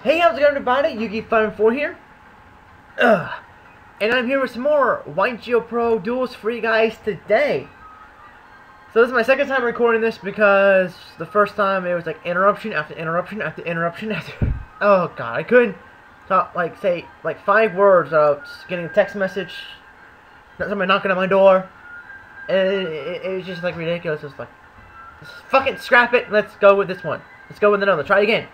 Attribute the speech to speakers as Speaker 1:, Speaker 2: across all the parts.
Speaker 1: Hey, how's it going, everybody? YGOPro here. And I'm here with some more YGOPro Duels for you guys today. So this is my second time recording this because the first time it was like interruption after interruption after interruption after... Oh god, I couldn't talk, say 5 words without getting a text message, somebody knocking on my door. And it was just like ridiculous. It's like, just fucking scrap it, let's go with this one. Let's go with another, try again.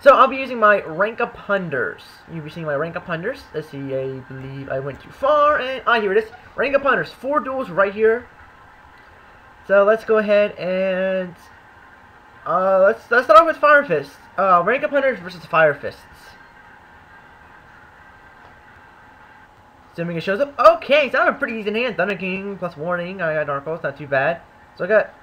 Speaker 1: So I'll be using my rank up Hunders. You'll be seeing my rank up Hunders. Let's see, I believe I went too far, and here it is. Rank up Hunders, 4 duels right here. So let's go ahead and let's start off with Fire Fists. Rank up Hunters versus Fire Fists. Assuming it shows up. Okay, so I have a pretty easy hand. Thunder King plus warning. I got Dark Horse, not too bad. So I got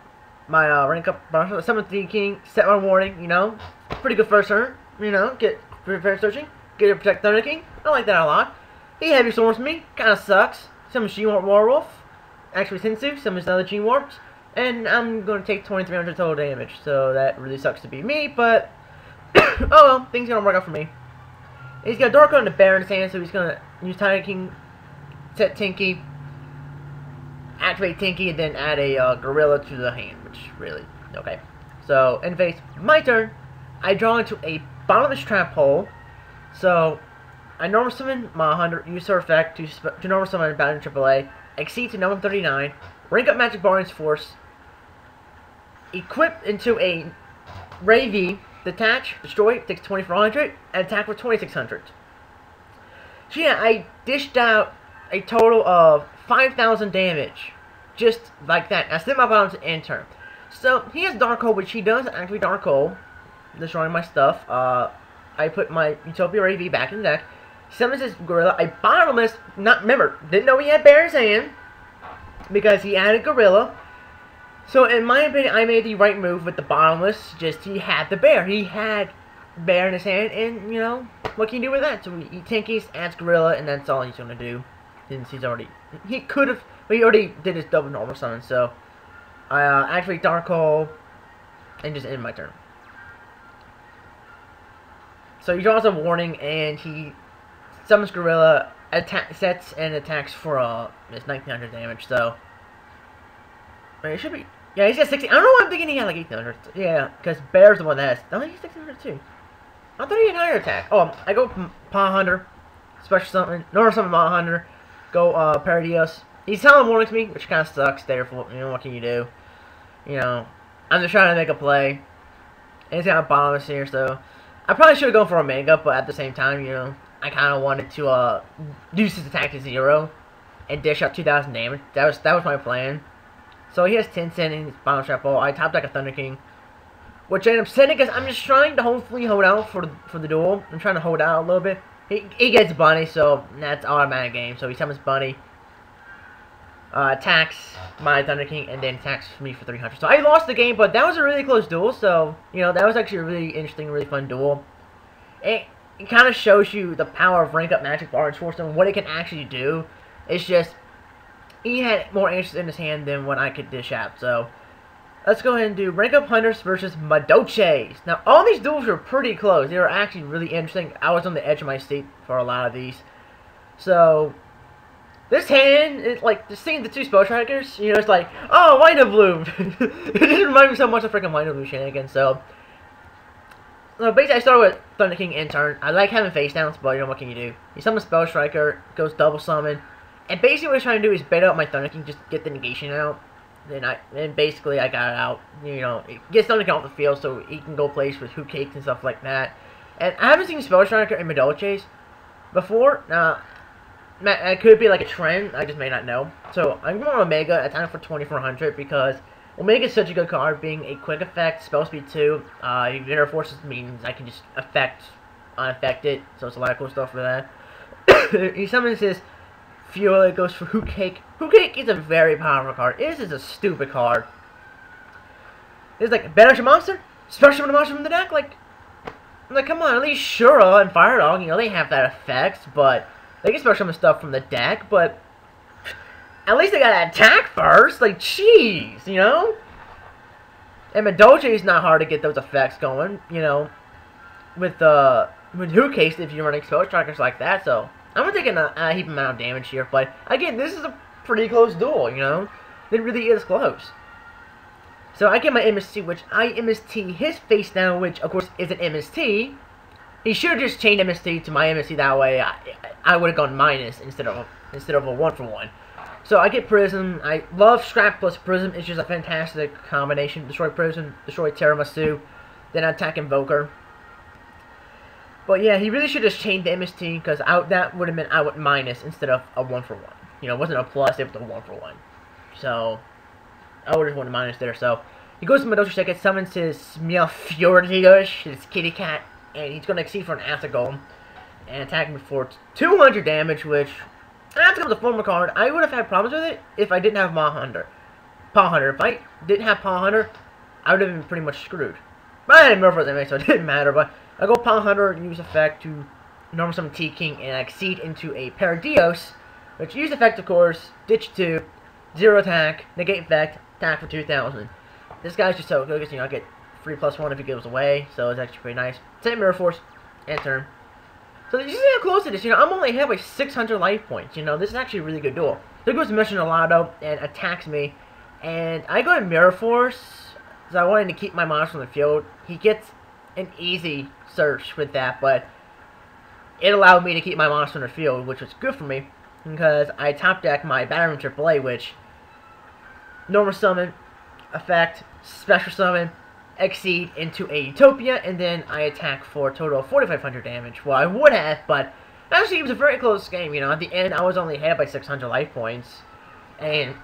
Speaker 1: my rank up Summon the King, set my warning, you know. Pretty good first turn, you know, get fair searching, get to protect Thunder King. I like that a lot. He heavy storms me, kinda sucks. Summons G-Warp Warwolf, actually Sensu, summons another G-Warps, and I'm gonna take 2300 total damage, so that really sucks to be me, but oh well, things gonna work out for me. He's got Dark on the Bear in his hand, so he's gonna use Thunder King, set Tinky, activate Tinky, and then add a Gorilla to the hand, which really, okay. So, end phase, my turn. I draw into a bottomless trap hole, so I normal summon my Hunder, use her effect to normal summon Battle AAA, exceed to number 39, rank up Magic Barney's Force, equip into a Ray V, detach, destroy, takes 2400, and attack with 2600. So yeah, I dished out a total of 5000 damage, just like that. I set my bottom to end turn. So he has Dark Hole, which he does activate Dark Hole, destroying my stuff. I put my Utopia Ray V back in the deck. Summons his Gorilla. I bottomless, didn't know he had Bear in his hand because he added Gorilla. So in my opinion, I made the right move with the bottomless. Just he had the Bear. He had Bear in his hand, and you know what can you do with that? So he Tinkies, adds Gorilla, and that's all he's gonna do. Since he already did his double normal summon. So I activate Dark Hole and just end my turn. So he draws a warning, and he summons Gorilla, sets and attacks for his 1900 damage. So it should be, yeah, he's got 60. I don't know why I'm thinking he had like 1800. Yeah, because Bear's the one that has. No, he's 1600 too. I thought he had higher attack. Oh, I go Paw Hunter, special summon, normal summon Paw Hunter, go Paradios. He's telling warnings me, which kind of sucks. Therefore, you know what can you do? You know, I'm just trying to make a play. And he's got a bottomless here, so I probably should have gone for Omega, but at the same time, you know, I kind of wanted to reduce his attack to 0 and dish out 2000 damage. That was my plan. So he has 10 cent in his bottom trap hole. I top deck a Thunder King, which I end up setting because I'm just trying to hopefully hold out for the duel. I'm trying to hold out a little bit. He gets Bunny, so that's automatic game. So he summons Bunny, attacks my Thunder King, and then attacks me for 300. So I lost the game, but that was a really close duel. So you know that was actually a really interesting, really fun duel. It kind of shows you the power of rank up Magic Barney's Force and what it can actually do. It's just he had more interest in his hand than what I could dish out. So let's go ahead and do rank up Hunters versus Madoches. Now all these duels were pretty close. They were actually really interesting. I was on the edge of my seat for a lot of these. So this hand is like just seeing the 2 spell strikers. You know, it's like, oh, Wind of Bloom. It just reminds me so much of freaking Wind of Bloom shenanigans. So basically, I started with Thunder King in turn. I like having face downs, but you know what can you do? You summon Spell Striker, goes double summon, and basically what I was trying to do is bait out my Thunder King, just get the negation out. Then basically I got it out. You know, it gets Thunder King off the field so he can go place with Hoot Cakes and stuff like that. And I haven't seen Spell Striker in Madoches before. Now, it could be like a trend. I just may not know. So I'm going Omega, attack for 2400 because Omega is such a good card, being a quick effect, spell speed 2. Inner Forces means I can just unaffect it, so it's a lot of cool stuff for that. He summons his Fuel, it goes for Hoot Cake. Hoot Cake is a very powerful card. This is a stupid card. It's like, banish a monster? Special summon a monster from the deck? Like, come on, at least Shura and Fire Dog, you know, they have that effect, but they can special summon stuff from the deck, but at least they gotta attack first. Like, jeez, you know? And Madoche is not hard to get those effects going, you know, with with who case if you're running spell strikers like that. So I'm not taking a heap amount of damage here, but again, this is a pretty close duel. You know, it really is close. So I get my MST, which I MST his face down, which of course is an MST. He should have just changed MST to my MST. That way, I would have gone minus instead of a 1-for-1. So I get Prism. I love Scrap plus Prism. It's just a fantastic combination. Destroy Prism, destroy Tiramisu, then attack Invoker. But yeah, he really should have changed the MST, because that would have meant I went minus instead of a 1-for-1. You know, it wasn't a plus, it was a 1-for-1. So I would have won a minus there. So he goes to Medoshi second, summons his Smealfjordish, his kitty cat, and he's going to exceed for an Acid Golem and attack me for 200 damage, which, after the former card, I would have had problems with it if I didn't have Hunder. If I didn't have Hunter, I would have been pretty much screwed. But I had Murphy's anyway, so it didn't matter. But I go Hunter and use effect to normal summon T-King and exceed into a Paradios, which use effect, of course, ditch 2, 0 attack, negate effect, attack for 2,000. This guy's just so good because, you know, I get 3+1 if he gives away, so it's actually pretty nice. Same Mirror Force, and turn. So you see how close it is. You know, I'm only ahead by 600 life points. You know, this is actually a really good duel. So he goes to Mission Alado and attacks me, and I go to Mirror Force, so I wanted to keep my monster on the field. He gets an easy search with that, but it allowed me to keep my monster on the field, which was good for me, because I top deck my Battering AAA, which normal summon, effect, special summon, exceed into a Utopia, and then I attack for a total of 4,500 damage. Well, I would have, but actually it was a very close game. You know, at the end I was only ahead by 600 life points, and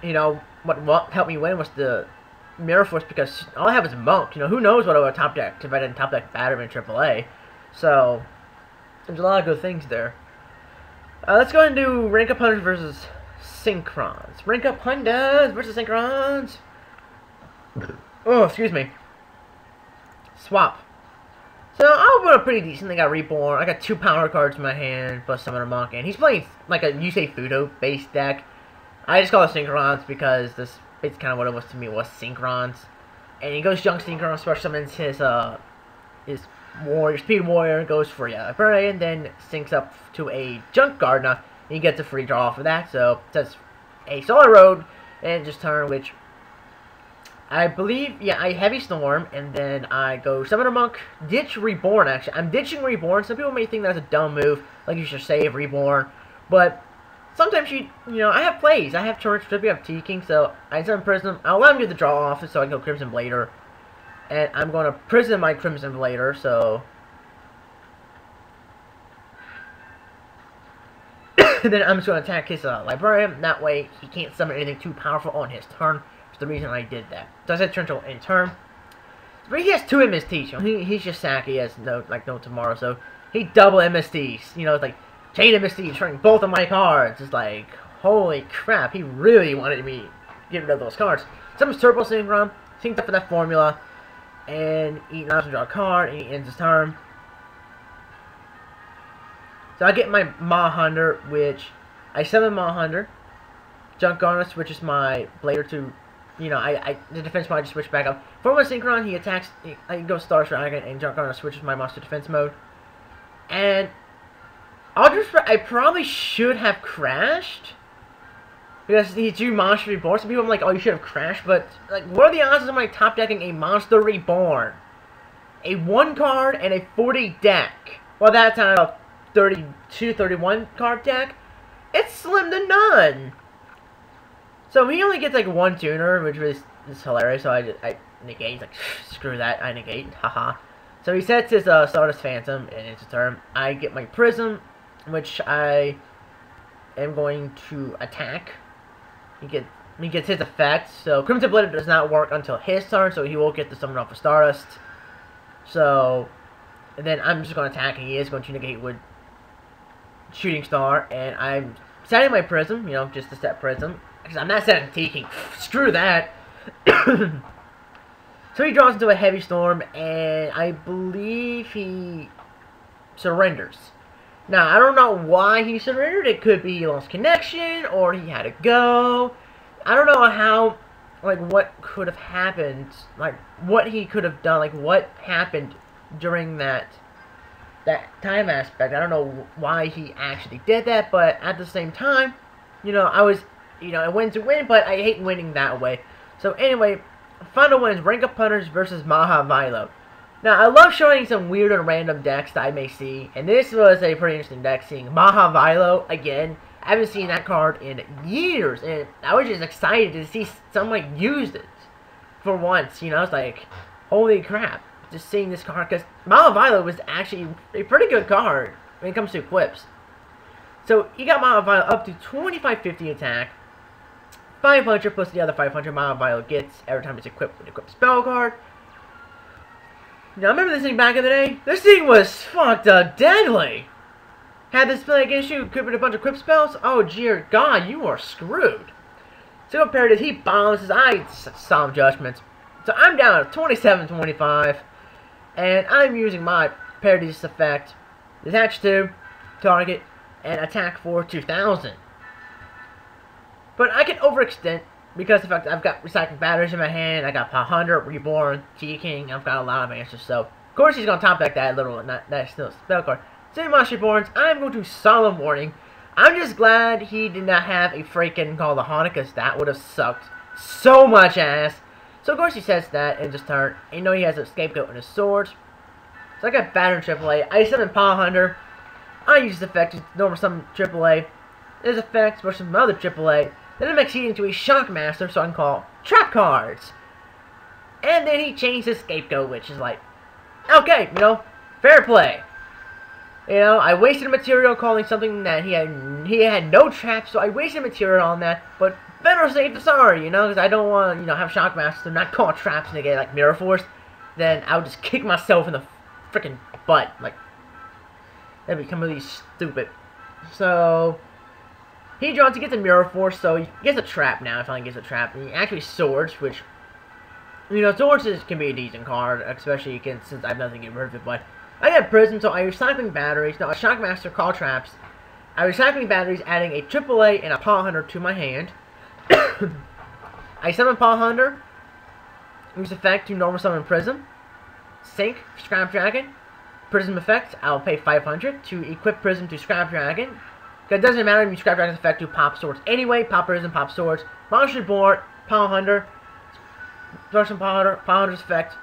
Speaker 1: you know what helped me win was the Mirror Force, because all I have is Monk. You know, who knows what I would have top decked if I didn't top deck Battery in AAA. So there's a lot of good things there. Let's go ahead and do Rank Up Hunters versus Synchrons. Rank Up Hunters versus Synchrons. Oh, excuse me. Swap. So I went up pretty decent. I got Reborn. I got 2 power cards in my hand, plus Summoner Monk, and he's playing like a Yusei Fudo based deck. I just call it Synchrons because this it's kind of what it was to me, was Synchrons. And he goes Young Synchron, special summons his warrior, Speed Warrior, goes for Prey, and then syncs up to a Junk Gardener, and he gets a free draw for that. So that's a Solar Road and just turn, which I believe, yeah, I Heavy Storm, and then I go Summoner Monk, ditch Reborn, actually. I'm ditching Reborn. Some people may think that's a dumb move, like you should save Reborn, but sometimes you know, I have plays. I have turns, I have T-King, so I summon Prism. I'll allow him to do the draw off, so I can go Crimson Blader. And I'm going to Prism my Crimson Blader, so and then I'm just going to attack his Librarian. That way, he can't summon anything too powerful on his turn. The reason I did that. So I said turn in turn. But he has 2 MSTs. You know, he's just sack. He has no tomorrow. So he double MSTs. You know, it's like chain MSTs, turning both of my cards. It's like, holy crap. He really wanted me to get rid of those cards. Summons Turbo Synchron, synced up for that formula, and he knocks and draw a card, and he ends his turn. So I get my Hunder, which I summon Hunder. Junk Gardener switches my Blader to, you know, the defense mode, I just switch back up. For my Synchron, he attacks, I go Star Dragon, and Junk Gardener switches my monster defense mode. And I probably should have crashed, because he drew Monster Reborn. Some people are like, oh, you should have crashed, but, like, what are the odds of my top decking a Monster Reborn? A 1 card and a 40 deck. Well, that time, a 32, 31 card deck. It's slim to none. So he only gets like 1 tuner, which is hilarious. So I negate. Like, screw that, I negate. Haha. So he sets his Stardust Phantom, and it's a turn. I get my Prism, which I am going to attack. He gets his effect. So Crimson Blade does not work until his turn, so he will get the summon off of Stardust. So, and then I'm just going to attack, and he is going to negate with Shooting Star, and I'm setting my Prism, you know, just to set Prism. Because I'm not setting T-King. Screw that. So he draws into a Heavy Storm, and I believe he surrenders. Now, I don't know why he surrendered. It could be he lost connection, or he had to go. I don't know how, like, what could have happened. Like, what he could have done. Like, what happened during that that time aspect. I don't know why he actually did that, but at the same time, I was, a win to win, but I hate winning that way. So anyway, final wins, Rank Up Hunters versus Mahavilo. Now, I love showing some weird and random decks that I may see, and this was a pretty interesting deck, seeing Mahavilo again. I haven't seen that card in years, and I was just excited to see someone use it for once, It's like, holy crap, just seeing this card, because Mahavilo was actually a pretty good card when it comes to equips. So, you got Mahavilo up to 2550 attack, 500 plus the other 500 Mahavilo gets every time it's equipped with an equipped spell card. Now, remember this thing back in the day? This thing was fucked up deadly. Had this play against you, equipped with a bunch of equipped spells? Oh, dear God, you are screwed. So compared to he bombs his Solemn Judgments. So I'm down to 27-25. And I'm using my Parodies effect. Detach to, target, and attack for 2000. But I can overextend. Because of the fact that I've got Recycling Batteries in my hand, I got Hunder, Reborn, T-King, I've got a lot of answers, so of course he's going to top deck that little, that still spell card. Same Monster Reborns, I'm going to Solemn Warning. I'm just glad he did not have a freaking Call the Haunted, because that would have sucked so much ass. So of course he says that in this turn, and he has a Scapegoat in his swords. So I got Batter AAA, I summon Hunder. I use this effect to normal summon AAA. This effect versus my other AAA. Then it makes he into a Shockmaster, so I can call trap cards. And then he changed his Scapegoat, which is like, okay, fair play. I wasted material calling something that he had no traps, so I wasted material on that. But better safe than sorry, because I don't want have Shockmaster to not call traps and they get like Mirror Force. Then I would just kick myself in the freaking butt, like that'd become really stupid. So. He draws to get the Mirror Force, so he gets a trap now. He finally gets a trap. And he actually Swords, which, Swords can be a decent card, especially since I have nothing to get rid of it. But I got Prism, so I Recycling Batteries. Now, a Shockmaster call traps. I Recycling Batteries, adding a AAA and a Hunter to my hand. I summon Hunter. Use effect to normal summon Prism. Sink, Scrap Dragon. Prism effect, I'll pay 500 to equip Prism to Scrap Dragon. It doesn't matter if you Scrap Dragon's effect to pop swords anyway. Pop Prism, pop swords. Monster Reborn, Hunter. Version Hunter's effect.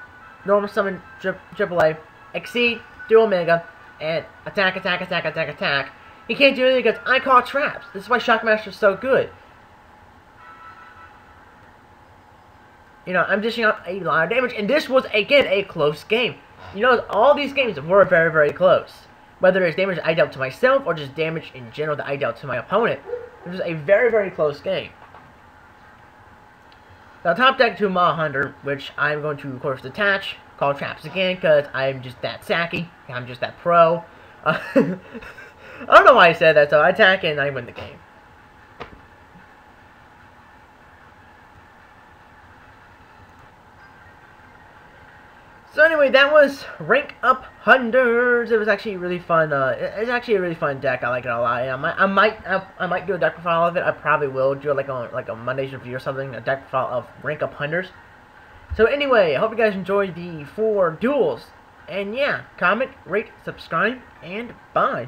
Speaker 1: Normal summon AAA. Exceed, do Omega. And attack, attack, attack, attack, attack. He can't do anything because I call traps. This is why Shockmaster is so good. I'm dishing out a lot of damage. And this was, again, a close game. All these games were very, very close. Whether it's damage I dealt to myself or just damage in general that I dealt to my opponent. It was a very, very close game. Now, top deck to Hunder, which I'm going to, of course, detach. Call traps again, because I'm just that sacky. I'm just that pro. I don't know why I said that, so I attack and I win the game. So anyway, that was Rank Up Hunders. It was actually really fun. It's actually a really fun deck. I like it a lot. I might do a deck profile of it. I probably will do like a Monday's review or something. A deck profile of Rank Up Hunders. So anyway, I hope you guys enjoyed the 4 duels. And yeah, comment, rate, subscribe, and bye.